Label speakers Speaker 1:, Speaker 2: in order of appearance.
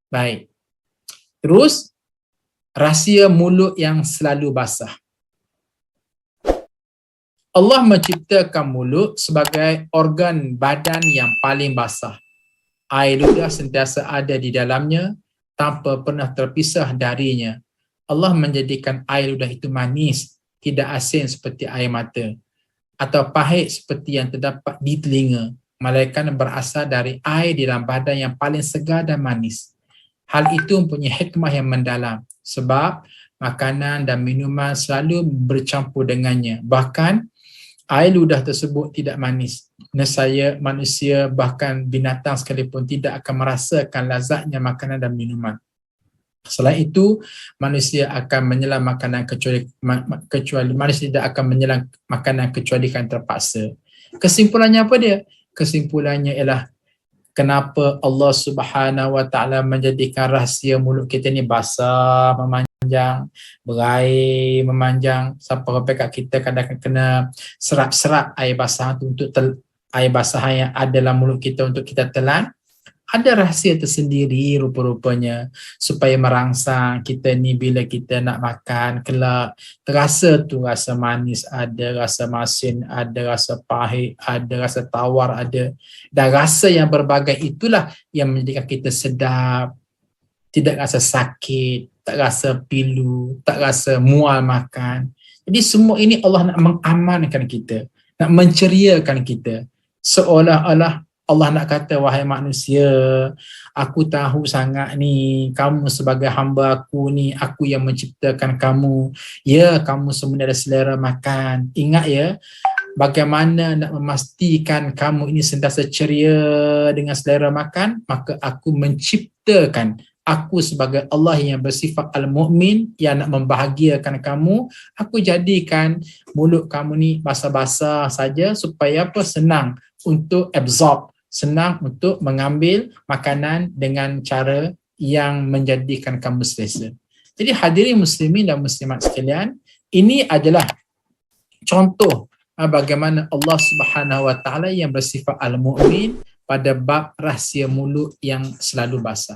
Speaker 1: Baik. Terus, rahsia mulut yang selalu basah. Allah menciptakan mulut sebagai organ badan yang paling basah. Air ludah sentiasa ada di dalamnya tanpa pernah terpisah darinya. Allah menjadikan air ludah itu manis, tidak asin seperti air mata, atau pahit seperti yang terdapat di telinga, melainkan berasal dari air di dalam badan yang paling segar dan manis. Hal itu mempunyai hikmah yang mendalam sebab makanan dan minuman selalu bercampur dengannya. Bahkan air ludah tersebut tidak manis. Nescaya manusia bahkan binatang sekalipun tidak akan merasakan lazatnya makanan dan minuman. Selain itu, manusia akan menyelam makanan kecuali manusia tidak akan menyelam makanan kecuali kan terpaksa. Kesimpulannya apa dia? Kesimpulannya ialah kenapa Allah Subhanahu Wa Taala menjadikan rahsia mulut kita ni basah, memanjang, berair, memanjang sampai kat kita kadang kena serap-serap air basah tu untuk air basah yang ada dalam mulut kita untuk kita telan. Ada rahsia tersendiri rupa-rupanya supaya merangsang kita ni bila kita nak makan kelak terasa tu rasa manis ada, rasa masin ada, rasa pahit ada, rasa tawar ada, dan rasa yang berbagai itulah yang menjadikan kita sedap, tidak rasa sakit, tak rasa pilu, tak rasa mual makan. Jadi semua ini Allah nak mengamankan kita, nak menceriakan kita, seolah-olah Allah nak kata, wahai manusia, aku tahu sangat ni, kamu sebagai hamba aku ni, aku yang menciptakan kamu. Ya, kamu semua ada selera makan. Ingat ya, bagaimana nak memastikan kamu ini sentiasa ceria dengan selera makan, maka aku menciptakan, aku sebagai Allah yang bersifat Al-Mu'min, yang nak membahagiakan kamu, aku jadikan mulut kamu ni basah-basah saja supaya apa? Senang untuk absorb, senang untuk mengambil makanan dengan cara yang menjadikan kamu selesa. Jadi hadirin muslimin dan muslimat sekalian, ini adalah contoh bagaimana Allah Subhanahu Wa Taala yang bersifat Al-Mu'min pada bab rahsia mulut yang selalu basah.